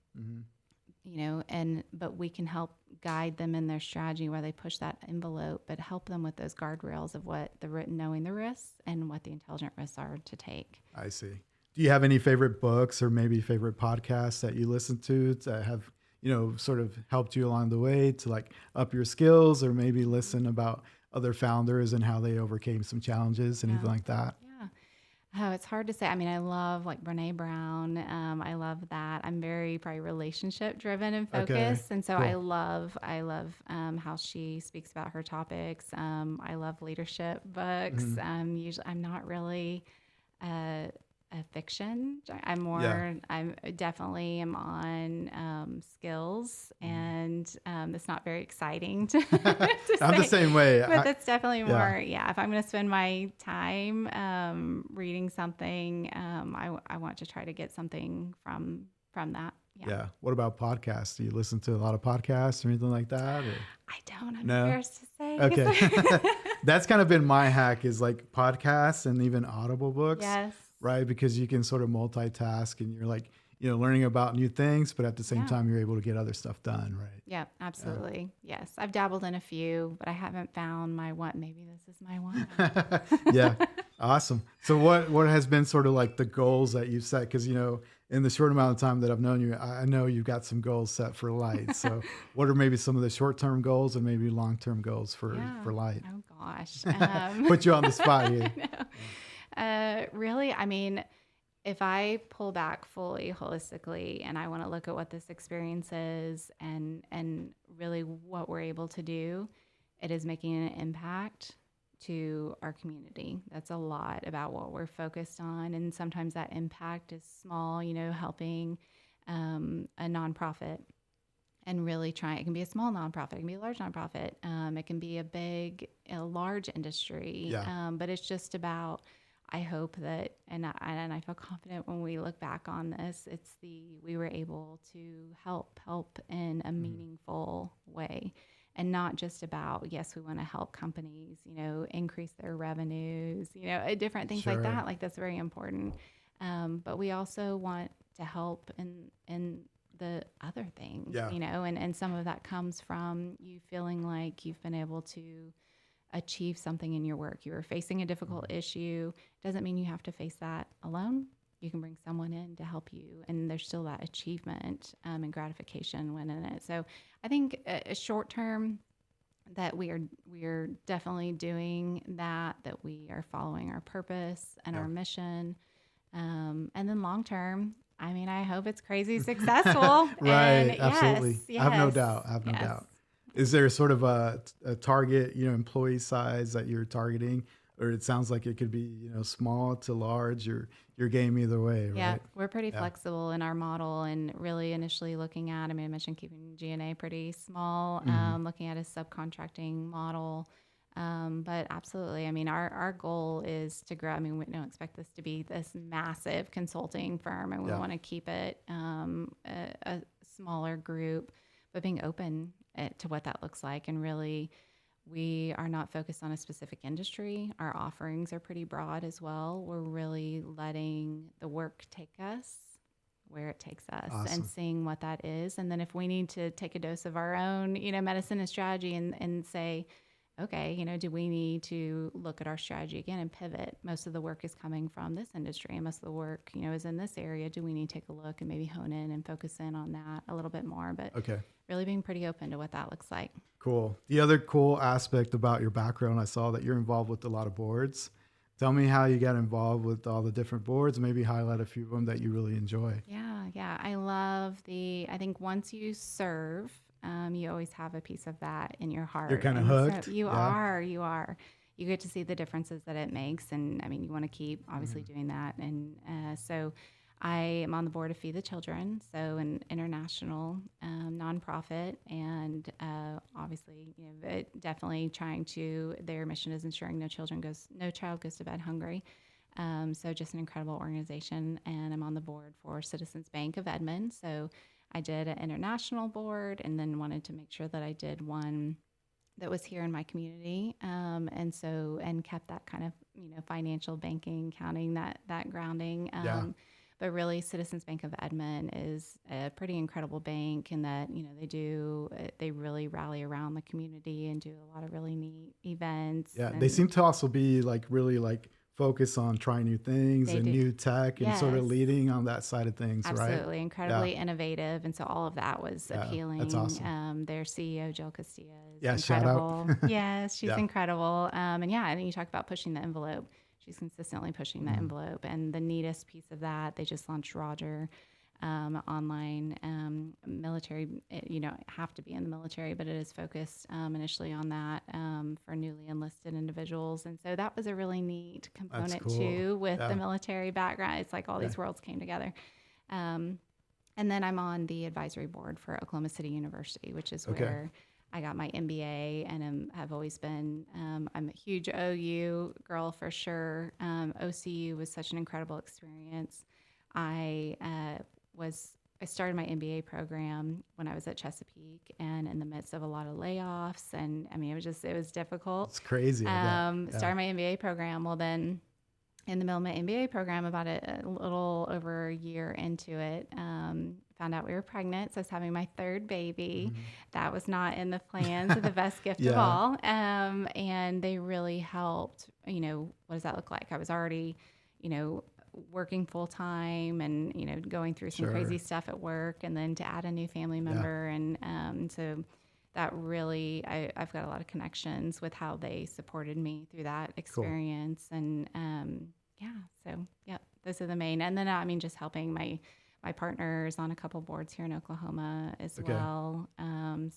but we can help guide them in their strategy where they push that envelope, but help them with those guardrails of what knowing the risks and what the intelligent risks are to take. I see. Do you have any favorite books or maybe favorite podcasts that you listen to that have, sort of helped you along the way to like up your skills, or maybe listen about other founders and how they overcame some challenges, anything like that? Yeah. Oh, it's hard to say. I mean, I love like Brene Brown. I love that. I'm very probably relationship driven and focused. And so cool. I love how she speaks about her topics. I love leadership books. Usually I'm not really a fiction. I'm definitely am on skills, and it's not very exciting to I'm the same way. But it's definitely more, if I'm going to spend my time reading something, I want to try to get something from that. Yeah. What about podcasts? Do you listen to a lot of podcasts or anything like that? Or? I don't. I'm embarrassed to say. Okay. That's kind of been my hack, is like podcasts and even Audible books. Yes. Right? Because you can sort of multitask, and you're like, learning about new things, but at the same time, you're able to get other stuff done, right? Yeah, absolutely. Yes. I've dabbled in a few, but I haven't found my one. Maybe this is my one. Yeah. Awesome. So what has been sort of like the goals that you've set? Because, in the short amount of time that I've known you, I know you've got some goals set for LYT. So what are maybe some of the short-term goals and maybe long-term goals for LYT? Oh, gosh. Put you on the spot here. Really, I mean, if I pull back fully holistically and I want to look at what this experience is and really what we're able to do, it is making an impact to our community. That's a lot about what we're focused on. And sometimes that impact is small, helping a nonprofit and really trying. It can be a small nonprofit, it can be a large nonprofit, it can be a large industry. But it's just about, I hope that, and I feel confident when we look back on this, we were able to help in a meaningful way, and not just about, yes, we want to help companies, increase their revenues, different things like that. Like, that's very important. But we also want to help in the other things, and some of that comes from you feeling like you've been able to achieve something in your work. You are facing a difficult issue. Doesn't mean you have to face that alone. You can bring someone in to help you, and there's still that achievement and gratification when in it. So I think a short term that we are definitely doing that we are following our purpose and our mission. And then long term, I mean, I hope it's crazy successful. Right. And absolutely. Yes, I have no doubt. Is there sort of a target, employee size that you're targeting, or it sounds like it could be, small to large, or your game either way, right? Yeah, we're pretty flexible in our model, and really initially looking at, I mentioned keeping G&A pretty small, looking at a subcontracting model, But absolutely, I mean, our goal is to grow. I mean, we don't expect this to be this massive consulting firm, and we want to keep it a smaller group, but being open to what that looks like. And really, we are not focused on a specific industry. Our offerings are pretty broad as well. We're really letting the work take us where it takes us and seeing what that is. And then if we need to take a dose of our own, medicine and strategy and say, okay, do we need to look at our strategy again and pivot? Most of the work is coming from this industry, and most of the work, is in this area. Do we need to take a look and maybe hone in and focus in on that a little bit more? But really being pretty open to what that looks like. Cool. The other cool aspect about your background, I saw that you're involved with a lot of boards. Tell me how you got involved with all the different boards, maybe highlight a few of them that you really enjoy. Yeah. I love I think once you serve, you always have a piece of that in your heart. You're kind of hooked. So you are. You get to see the differences that it makes. And I mean, you want to keep obviously doing that. And so I am on the board of Feed the Children, so an international nonprofit. And obviously, definitely their mission is ensuring no child goes to bed hungry. So just an incredible organization. And I'm on the board for Citizens Bank of Edmond. So I did an international board and then wanted to make sure that I did one that was here in my community. And kept that kind of, financial banking, accounting, that grounding. But really Citizens Bank of Edmond is a pretty incredible bank in that, they really rally around the community and do a lot of really neat events. Yeah. They seem to also be really focus on trying new things and new tech and sort of leading on that side of things, right? Absolutely. Incredibly innovative. And so all of that was appealing. That's awesome. Their CEO, Jill Castilla, is incredible. Shout out. Yes, she's incredible. I think you talk about pushing the envelope. She's consistently pushing the envelope. And the neatest piece of that, they just launched Roger online military. You don't have to be in the military, but it is focused initially on that for newly enlisted individuals. And so that was a really neat component too with the military background. It's like all these worlds came together. And then I'm on the advisory board for Oklahoma City University, which is where I got my MBA and have always been, I'm a huge OU girl for sure. OCU was such an incredible experience. I started my MBA program when I was at Chesapeake and in the midst of a lot of layoffs. And I mean, it was difficult. It's crazy. Started my MBA program. Well, then in the middle of my MBA program, about a little over a year into it, found out we were pregnant. So I was having my third baby. That was not in the plans of the best gift of all. And they really helped, what does that look like? I was already, working full time and, going through some crazy stuff at work, and then to add a new family member. And so that really, I've got a lot of connections with how they supported me through that experience. Cool. And those are the main. And then, just helping my partner's on a couple boards here in Oklahoma as well.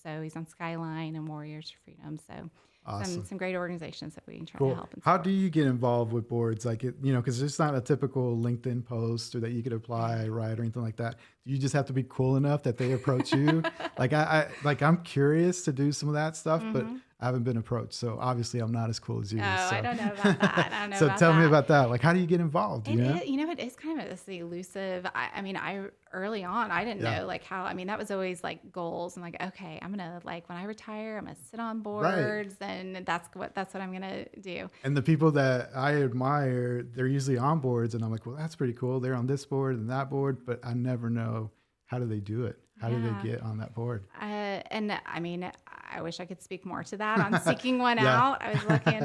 So he's on Skyline and Warriors for Freedom. So awesome. Some great organizations that we try to help. How do you get involved with boards? Because it's not a typical LinkedIn post or that you could apply, right, or anything like that. Do you just have to be cool enough that they approach you? I'm curious to do some of that stuff, but I haven't been approached. So obviously I'm not as cool as you. I don't know about that. So tell me about that. How do you get involved? It is kind of this elusive. I early on, I didn't know how, that was always goals. I'm okay, I'm going to when I retire, I'm going to sit on boards and that's what I'm going to do. And the people that I admire, they're usually on boards and I'm well, that's pretty cool. They're on this board and that board, but I never know, how do they do it? How do they get on that board? I wish I could speak more to that. On seeking one out, I was lucky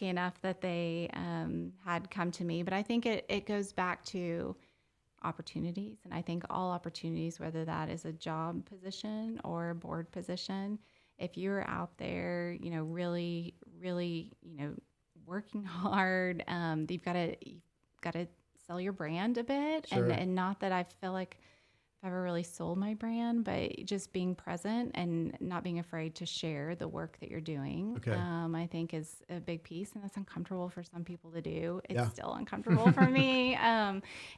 enough that they had come to me. But I think it goes back to opportunities. And I think all opportunities, whether that is a job position or a board position, if you're out there, really, really, working hard, you've got to sell your brand a bit. And not that I feel like I've ever really sold my brand, but just being present and not being afraid to share the work that you're doing, I think is a big piece. And that's uncomfortable for some people to do. It's still uncomfortable for me.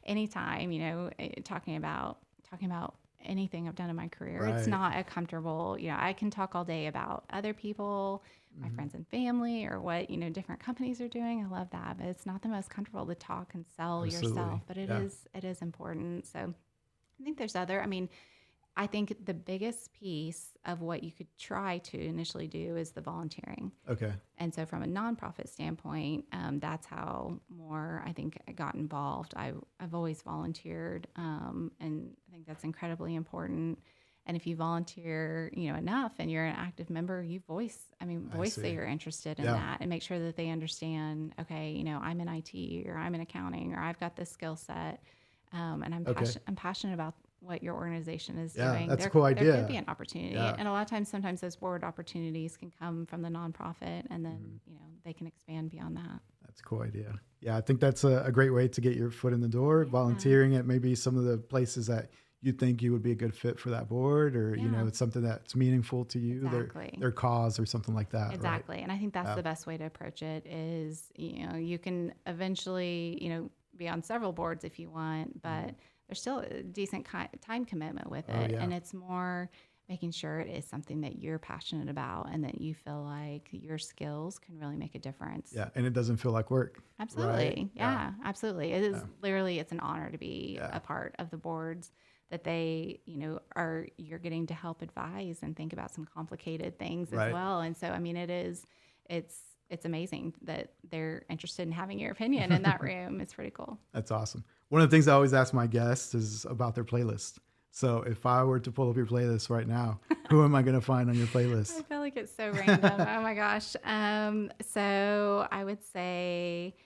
Anytime, talking about anything I've done in my career, it's not a comfortable, I can talk all day about other people, my friends and family or what, different companies are doing. I love that, but it's not the most comfortable to talk and sell yourself, but it is important. So I think there's I think the biggest piece of what you could try to initially do is the volunteering. Okay. And so from a nonprofit standpoint, that's how more I think I got involved. I've always volunteered, and I think that's incredibly important. And if you volunteer, enough and you're an active member, you voice that you're interested in that and make sure that they understand, okay, I'm in IT or I'm in accounting or I've got this skill set, and I'm passionate about what your organization is doing. That's a cool idea. There could be an opportunity. And a lot of times, sometimes those board opportunities can come from the nonprofit and then, they can expand beyond that. That's a cool idea. Yeah, I think that's a great way to get your foot in the door, volunteering at maybe some of the places that you think you would be a good fit for that board or, it's something that's meaningful to you, their cause or something like that. Exactly. Right? And I think that's the best way to approach it is, you can eventually, be on several boards if you want, but there's still a decent time commitment with it. And it's more making sure it is something that you're passionate about and that you feel like your skills can really make a difference. Yeah. And it doesn't feel like work. Absolutely. Right? Yeah, absolutely. It is literally, it's an honor to be a part of the boards that they, you're getting to help advise and think about some complicated things as well. And so, it's amazing that they're interested in having your opinion in that room. It's pretty cool. That's awesome. One of the things I always ask my guests is about their playlist. So if I were to pull up your playlist right now, who am I going to find on your playlist? I feel like it's so random. Oh my gosh. So I would say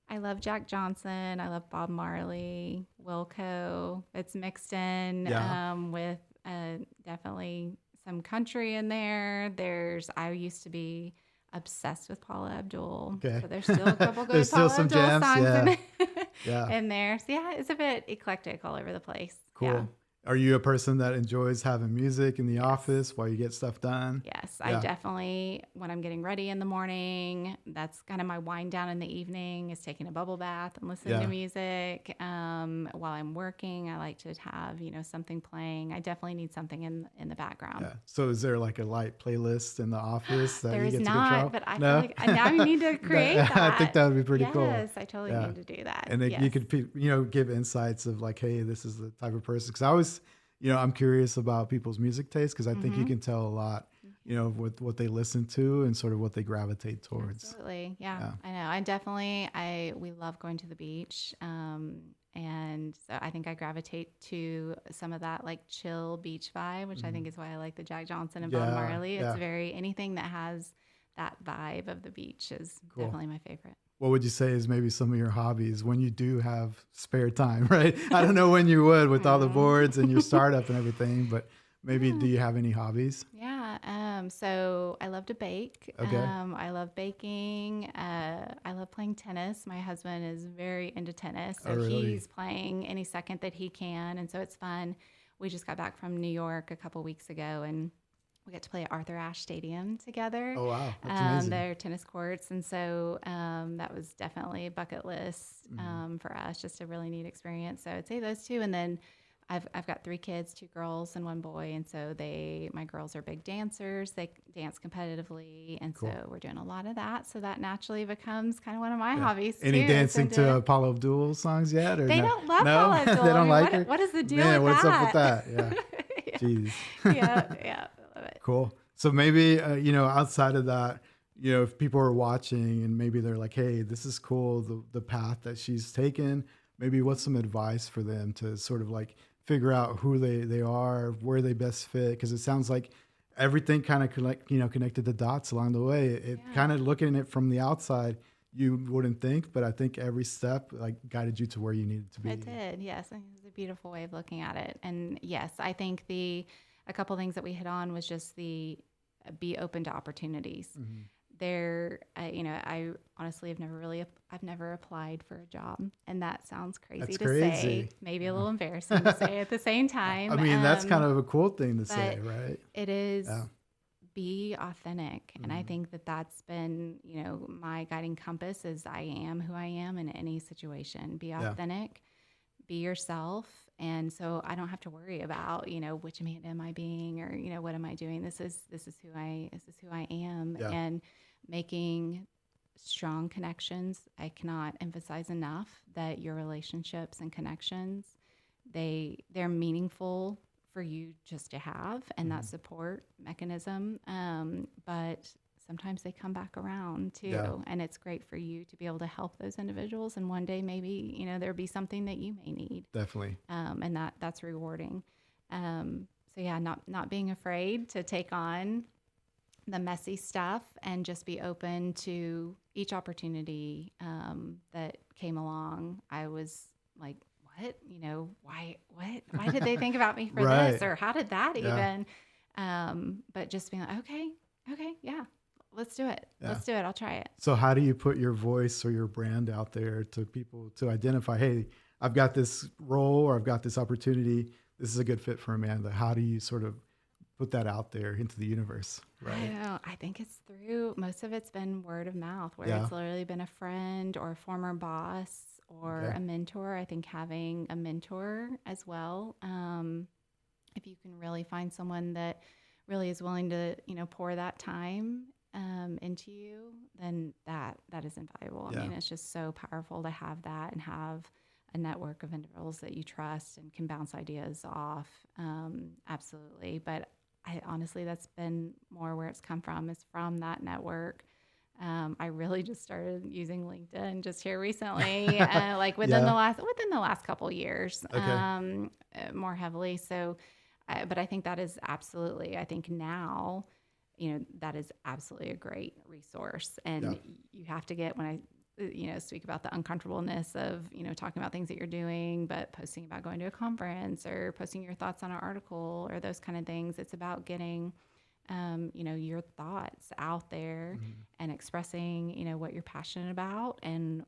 I love Jack Johnson. I love Bob Marley, Wilco. It's mixed in with definitely some country in there. I used to be obsessed with Paula Abdul. Okay. So there's still a couple good Paula Abdul songs in there. So it's a bit eclectic all over the place. Cool. Yeah. Are you a person that enjoys having music in the office while you get stuff done? Yes, I definitely, when I'm getting ready in the morning, that's kind of my wind down in the evening is taking a bubble bath and listening to music. While I'm working, I like to have, something playing. I definitely need something in the background. Yeah. So is there like a light playlist in the office that you get to control? There is not, but I feel like now I need to create that. I think that would be pretty cool. Yes, I totally need to do that. And you could, give insights of like, hey, this is the type of person. Because I always, I'm curious about people's music taste because I think you can tell a lot, with what they listen to and sort of what they gravitate towards. Absolutely. Yeah. I know. We love going to the beach. And so I think I gravitate to some of that like chill beach vibe, which I think is why I like the Jack Johnson and Bob Marley. It's anything that has that vibe of the beach is definitely my favorite. What would you say is maybe some of your hobbies when you do have spare time, right? I don't know when you would with all the boards and your startup and everything, but maybe do you have any hobbies? Yeah. So I love to bake. Okay. I love baking. I love playing tennis. My husband is very into tennis. So he's playing any second that he can. And so it's fun. We just got back from New York a couple weeks ago and we got to play at Arthur Ashe Stadium together. Oh, wow. That's amazing. Their tennis courts. And so that was definitely a bucket list for us, just a really neat experience. So I'd say those two. And then I've got 3 kids, 2 girls and 1 boy. And so my girls are big dancers. They dance competitively. And so we're doing a lot of that. So that naturally becomes kind of one of my hobbies too. Any dancing to Paula Abdul songs yet? Or they don't love Paula Abdul. They don't like her? What is the deal with what's that? What's up with that? Yeah. Jeez. Yeah. I love it. Cool. So maybe, outside of that, if people are watching and maybe they're like, hey, this is cool, the path that she's taken, maybe what's some advice for them to sort of like figure out who they are, where they best fit? Because it sounds like everything kind of connected the dots along the way. It kind of looking at it from the outside, you wouldn't think, but I think every step like guided you to where you needed to be. It did, yes. I think it's a beautiful way of looking at it. And yes, I think a couple of things that we hit on was just be open to opportunities. Mm-hmm. I honestly I've never applied for a job, and that sounds crazy say, maybe a little embarrassing to say at the same time. I mean, that's kind of a cool thing to say, right? It is. Be authentic. And I think that's been, my guiding compass is I am who I am in any situation. Be authentic, be yourself, And so I don't have to worry about, which Amanda am I being, or, what am I doing? This is who I am. Yeah. And making strong connections. I cannot emphasize enough that your relationships and connections, they're meaningful for you just to have, and that support mechanism. But sometimes they come back around too. And it's great for you to be able to help those individuals. And one day maybe, there'll be something that you may need. Definitely. And that's rewarding. So yeah, not being afraid to take on the messy stuff and just be open to each opportunity that came along. I was like, what? Why did they think about me for this? Or how did that even? But just being like, okay, yeah, let's do it. Yeah. Let's do it. I'll try it. So how do you put your voice or your brand out there to people to identify, hey, I've got this role or I've got this opportunity. This is a good fit for Amanda. How do you sort of put that out there into the universe? Right. I don't know. I think it's through, most of it's been word of mouth, where it's literally been a friend or a former boss or a mentor. I think having a mentor as well, if you can really find someone that really is willing to, pour that time into you, then that is invaluable. I mean, it's just so powerful to have that and have a network of individuals that you trust and can bounce ideas off. Absolutely. But honestly, that's been more where it's come from, is from that network. I really just started using LinkedIn just here recently, like within the last couple years, more heavily. So, but I think that is absolutely, I think now, that is absolutely a great resource. And you have to get, when I, speak about the uncomfortableness of, talking about things that you're doing, but posting about going to a conference or posting your thoughts on an article or those kind of things. It's about getting, your thoughts out there and expressing, what you're passionate about, and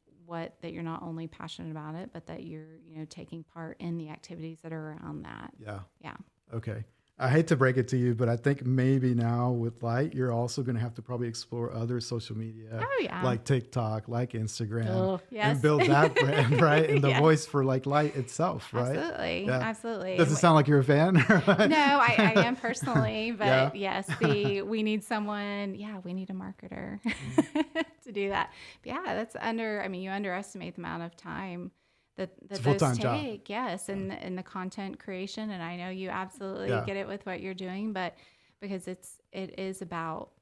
that you're not only passionate about it, but that you're, taking part in the activities that are around that. Yeah. Yeah. Okay. I hate to break it to you, but I think maybe now with LYT, you're also going to have to probably explore other social media, like TikTok, like Instagram, and build that brand, right? And the voice for LYT itself, right? Absolutely. Yeah. Absolutely. Does it sound like you're a fan? No, I am personally, but yes, we need someone. Yeah, we need a marketer to do that. But yeah, you underestimate the amount of time that those take, job. Yes, and the content creation. And I know you absolutely get it with what you're doing, but because it is about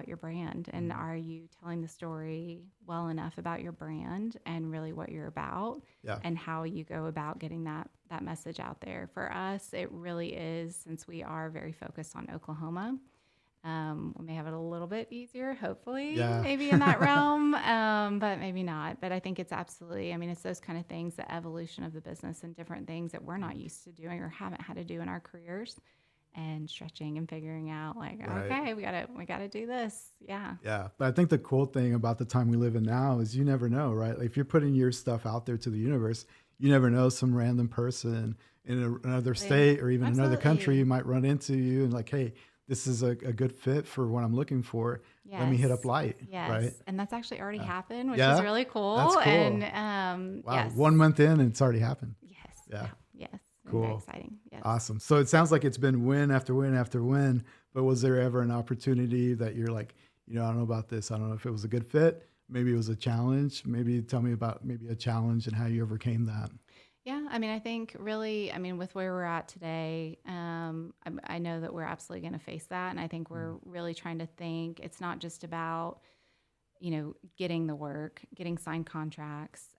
your brand, and are you telling the story well enough about your brand and really what you're about, and how you go about getting that message out there. For us, it really is, since we are very focused on Oklahoma. We may have it a little bit easier, hopefully, maybe in that realm, but maybe not. But I think it's absolutely, it's those kind of things, the evolution of the business and different things that we're not used to doing or haven't had to do in our careers, and stretching and figuring out okay, we gotta do this. Yeah. Yeah. But I think the cool thing about the time we live in now is you never know, right? Like if you're putting your stuff out there to the universe, you never know, some random person in another state or even another country might run into you and like, hey, this is a good fit for what I'm looking for. Yes. Let me hit up LYT. Yes. Right. And that's actually already happened, which is really cool. That's cool. And wow. 1 month in and it's already happened. Yes. Yeah. Yes. Cool. Very exciting. Yes. Awesome. So it sounds like it's been win after win after win, but was there ever an opportunity that you're like, I don't know about this. I don't know if it was a good fit. Maybe it was a challenge. Maybe tell me about maybe a challenge and how you overcame that. Yeah, I think really, with where we're at today, I know that we're absolutely going to face that. And I think we're really trying to think, it's not just about, getting the work, getting signed contracts.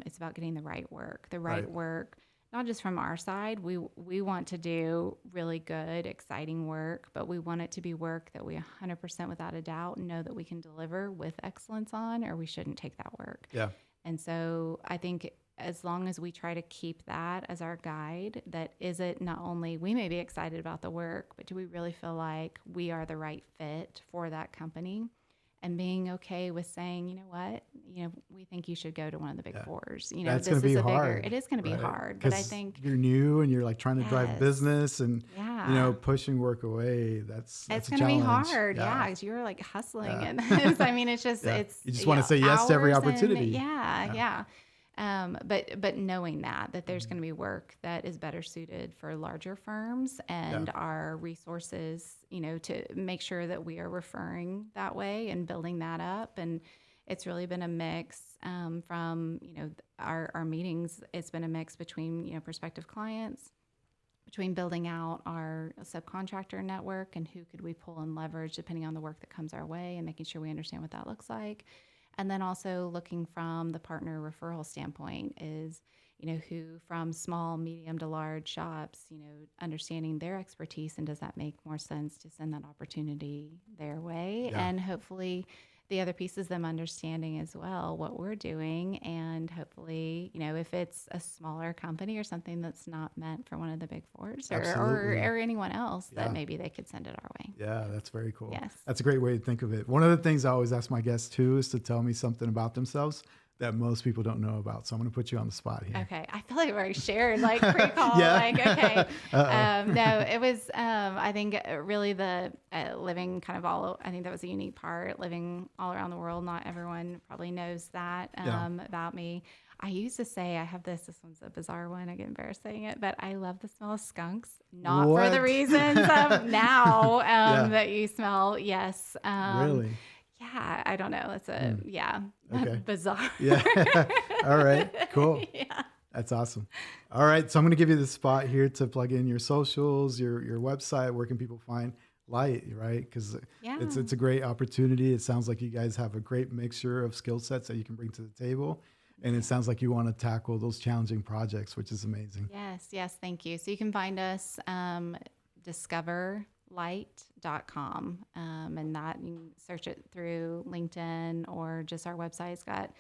It's about getting the right work, work, not just from our side. We want to do really good, exciting work, but we want it to be work that we 100% without a doubt know that we can deliver with excellence on, or we shouldn't take that work. Yeah. And so I think as long as we try to keep that as our guide, that is it not only we may be excited about the work, but do we really feel like we are the right fit for that company? And being okay with saying, you know what, we think you should go to one of the big fours. That's going to be hard. It is going to be hard, but I think you're new and you're like trying to drive business and pushing work away. It's going to be hard. Yeah, because you're like hustling, and it's just it's you just want to say yes to every opportunity. Yeah. But knowing that there's going to be work that is better suited for larger firms and our resources, to make sure that we are referring that way and building that up. And it's really been a mix from, our meetings. It's been a mix between, prospective clients, between building out our subcontractor network and who could we pull and leverage depending on the work that comes our way and making sure we understand what that looks like. And then also looking from the partner referral standpoint is, who from small, medium to large shops, understanding their expertise and does that make more sense to send that opportunity their way? Yeah. And hopefully the other piece is them understanding as well what we're doing. And hopefully, if it's a smaller company or something that's not meant for one of the big fours or anyone else, that maybe they could send it our way. Yeah, that's very cool. Yes. That's a great way to think of it. One of the things I always ask my guests too is to tell me something about themselves that most people don't know about. So I'm going to put you on the spot here. Okay. I feel like I've already shared pre-call. Okay. No, it was, I think really the living kind of I think that was a unique part, living all around the world. Not everyone probably knows that about me. I used to say this one's a bizarre one. I get embarrassed saying it, but I love the smell of skunks, not for the reasons of now that you smell. Yes. Really? Yeah, I don't know. It's bizarre. Yeah. All right, cool. Yeah. That's awesome. All right. So I'm going to give you the spot here to plug in your socials, your website. Where can people find LYT, right? Because it's a great opportunity. It sounds like you guys have a great mixture of skill sets that you can bring to the table. And it sounds like you want to tackle those challenging projects, which is amazing. Yes. Thank you. So you can find us, discoverlight.com. And that you can search it through LinkedIn or just our website's got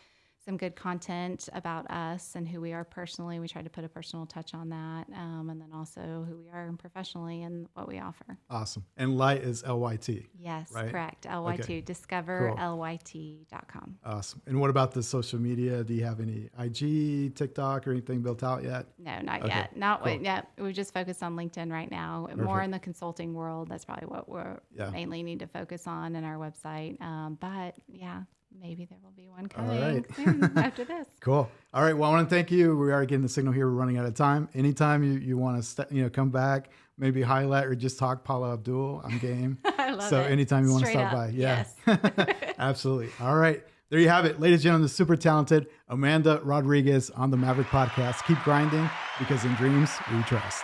some good content about us and who we are personally. We try to put a personal touch on that. And then also who we are professionally and what we offer. Awesome. And LYT is LYT. Yes, right? Correct. LYT. Okay. DiscoverLYT.com. Awesome. And what about the social media? Do you have any IG, TikTok, or anything built out yet? No, not yet. Not yet. We're just focused on LinkedIn right now. Perfect. More in the consulting world. That's probably what we're mainly need to focus on in our website. But maybe there will be one coming soon after this. Cool. All right. Well, I want to thank you. We are getting the signal here. We're running out of time. Anytime you want to come back, maybe highlight or just talk Paula Abdul, I'm game. I love so it. Anytime you want to stop by. Yeah. Yes. Absolutely. All right. There you have it. Ladies and gentlemen, the super talented Amanda Rodriguez on the Maverick podcast. Keep grinding because in dreams we trust.